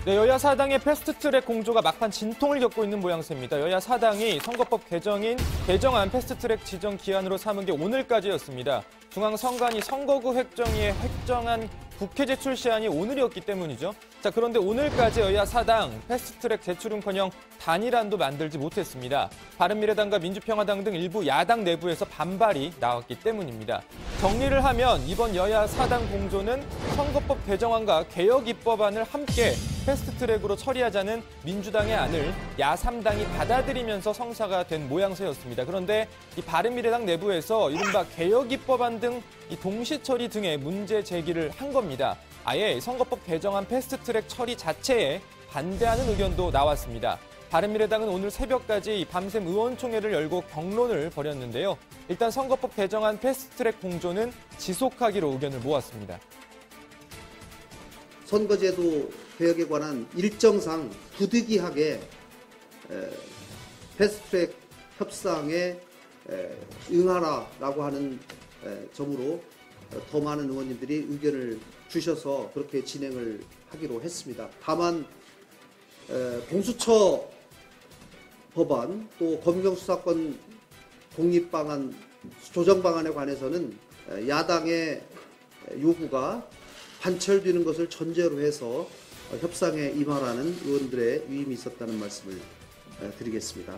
네, 여야 사당의 패스트트랙 공조가 막판 진통을 겪고 있는 모양새입니다. 여야 사당이 선거법 개정안 패스트트랙 지정 기한으로 삼은 게 오늘까지였습니다. 중앙선관위 선거구 획정위에 획정한 국회 제출 시한이 오늘이었기 때문이죠. 자, 그런데 오늘까지 여야 사당 패스트트랙 제출은커녕 단일안도 만들지 못했습니다. 바른미래당과 민주평화당 등 일부 야당 내부에서 반발이 나왔기 때문입니다. 정리를 하면 이번 여야 사당 공조는 선거법 개정안과 개혁 입법안을 함께 패스트트랙으로 처리하자는 민주당의 안을 야3당이 받아들이면서 성사가 된 모양새였습니다. 그런데 이 바른미래당 내부에서 이른바 개혁 입법안 등 이 동시 처리 등의 문제 제기를 한 겁니다. 아예 선거법 개정안 패스트트랙 처리 자체에 반대하는 의견도 나왔습니다. 바른미래당은 오늘 새벽까지 밤샘 의원총회를 열고 격론을 벌였는데요. 일단 선거법 개정안 패스트트랙 공조는 지속하기로 의견을 모았습니다. 선거제도 개혁에 관한 일정상 부득이하게 패스트트랙 협상에 응하라라고 하는 점으로 더 많은 의원님들이 의견을 주셔서 그렇게 진행을 하기로 했습니다. 다만 공수처 법안 또 검경수사권 독립방안 조정 방안에 관해서는 야당의 요구가 관철되는 것을 전제로 해서 협상에 임하라는 의원들의 위임이 있었다는 말씀을 드리겠습니다.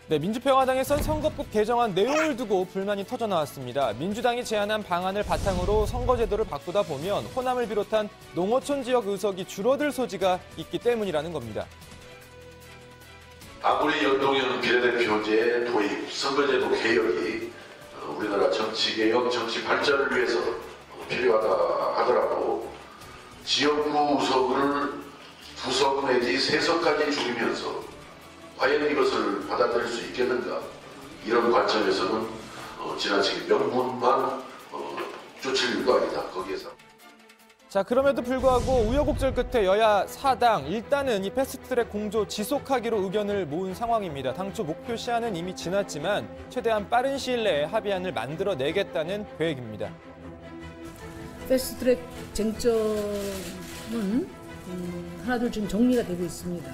네, 민주평화당에선 선거법 개정안 내용을 두고 불만이 터져나왔습니다. 민주당이 제안한 방안을 바탕으로 선거제도를 바꾸다 보면 호남을 비롯한 농어촌 지역 의석이 줄어들 소지가 있기 때문이라는 겁니다. 아무리 연동형 비례대표제 도입, 선거제도 개혁이 우리나라 정치개혁, 정치 발전을 위해서 필요하다 하더라도 지역구 의석을 2석 내지 3석까지 줄이면서 과연 이것을 받아들일 수 있겠는가, 이런 관점에서는 지나치게 명분만 쫓을 일도 아니다. 거기에서. 자, 그럼에도 불구하고 우여곡절 끝에 여야 사당 일단은 이 패스트트랙 공조 지속하기로 의견을 모은 상황입니다. 당초 목표 시한은 이미 지났지만 최대한 빠른 시일 내에 합의안을 만들어내겠다는 계획입니다. 패스트트랙 쟁점은 하나둘 지금 정리가 되고 있습니다.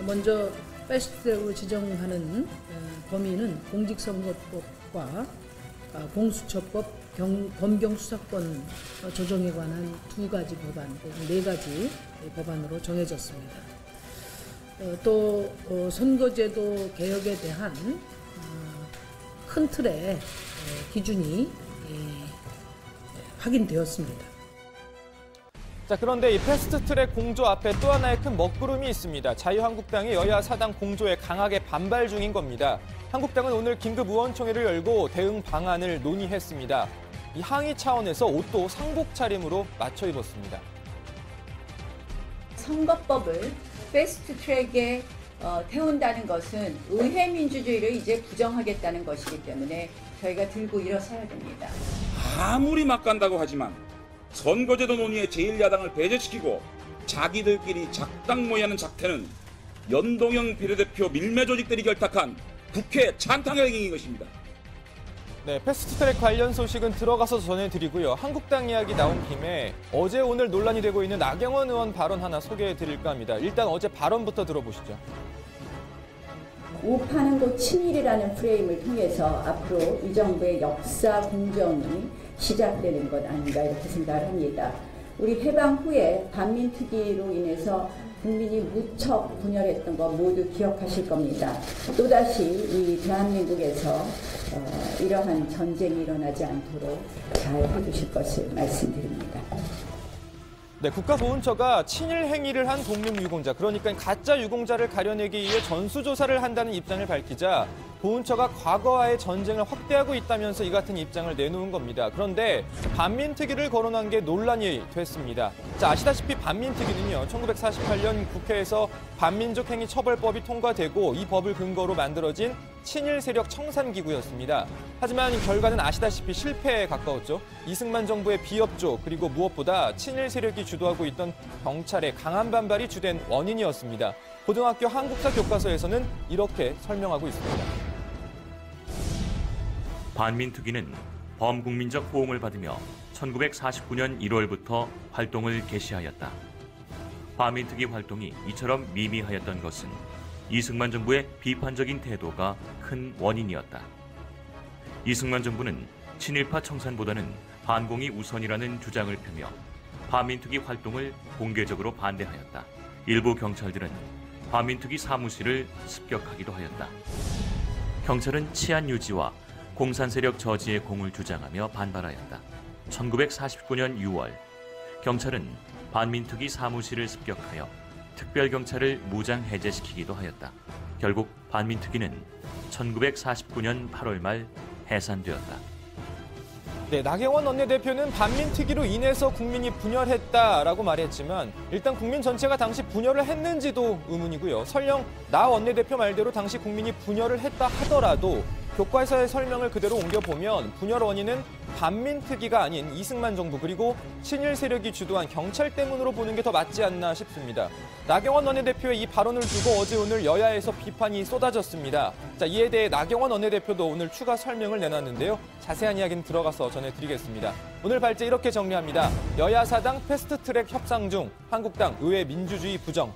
먼저 패스트트랙으로 지정하는 범위는 공직선거법과 공수처법, 검경수사권 조정에 관한 2가지 법안, 4가지 법안으로 정해졌습니다. 또 선거제도 개혁에 대한 큰 틀의 기준이 확인되었습니다. 자, 그런데 이 패스트트랙 공조 앞에 또 하나의 큰 먹구름이 있습니다. 자유한국당이 여야 사당 공조에 강하게 반발 중인 겁니다. 한국당은 오늘 긴급 의원총회를 열고 대응 방안을 논의했습니다. 이 항의 차원에서 옷도 상복 차림으로 맞춰 입었습니다. 선거법을 패스트트랙에 태운다는 것은 의회 민주주의를 이제 부정하겠다는 것이기 때문에 저희가 들고 일어서야 됩니다. 아무리 막 간다고 하지만 선거제도 논의에 제1야당을 배제시키고 자기들끼리 작당 모의하는 작태는 연동형 비례대표 밀매 조직들이 결탁한 국회 찬탕의 행위인 것입니다. 네, 패스트트랙 관련 소식은 들어가서 전해드리고요. 한국당 이야기 나온 김에 어제 오늘 논란이 되고 있는 나경원 의원 발언 하나 소개해드릴까 합니다. 일단 어제 발언부터 들어보시죠. 오파는 곧 친일이라는 프레임을 통해서 앞으로 이 정부의 역사 공정이 시작되는 것 아닌가 이렇게 생각을 합니다. 우리 해방 후에 반민특위로 인해서 국민이 무척 분열했던 거 모두 기억하실 겁니다. 또다시 이 대한민국에서 이러한 전쟁이 일어나지 않도록 잘 해주실 것을 말씀드립니다. 네, 국가보훈처가 친일 행위를 한 독립유공자, 그러니까 가짜 유공자를 가려내기 위해 전수조사를 한다는 입장을 밝히자 보훈처가 과거와의 전쟁을 확대하고 있다면서 이 같은 입장을 내놓은 겁니다. 그런데 반민특위를 거론한 게 논란이 됐습니다. 자, 아시다시피 반민특위는요, 1948년 국회에서 반민족행위처벌법이 통과되고 이 법을 근거로 만들어진 친일 세력 청산기구였습니다. 하지만 결과는 아시다시피 실패에 가까웠죠. 이승만 정부의 비협조, 그리고 무엇보다 친일 세력이 주도하고 있던 경찰의 강한 반발이 주된 원인이었습니다. 고등학교 한국사 교과서에서는 이렇게 설명하고 있습니다. 반민특위는 범국민적 호응을 받으며 1949년 1월부터 활동을 개시하였다. 반민특위 활동이 이처럼 미미하였던 것은 이승만 정부의 비판적인 태도가 큰 원인이었다. 이승만 정부는 친일파 청산보다는 반공이 우선이라는 주장을 펴며 반민특위 활동을 공개적으로 반대하였다. 일부 경찰들은 반민특위 사무실을 습격하기도 하였다. 경찰은 치안 유지와 공산 세력 저지의 공을 주장하며 반발하였다. 1949년 6월 경찰은 반민특위 사무실을 습격하여 특별경찰을 무장 해제시키기도 하였다. 결국 반민특위는 1949년 8월 말 해산되었다. 네, 나경원 원내대표는 반민특위로 인해서 국민이 분열했다라고 말했지만 일단 국민 전체가 당시 분열을 했는지도 의문이고요. 설령 나 원내대표 말대로 당시 국민이 분열을 했다 하더라도 교과서의 설명을 그대로 옮겨보면 분열 원인은 반민특위가 아닌 이승만 정부 그리고 친일 세력이 주도한 경찰 때문으로 보는 게 더 맞지 않나 싶습니다. 나경원 원내대표의 이 발언을 두고 어제 오늘 여야에서 비판이 쏟아졌습니다. 자, 이에 대해 나경원 원내대표도 오늘 추가 설명을 내놨는데요. 자세한 이야기는 들어가서 전해드리겠습니다. 오늘 발제 이렇게 정리합니다. 여야 사당 패스트트랙 협상 중 한국당 의회 민주주의 부정.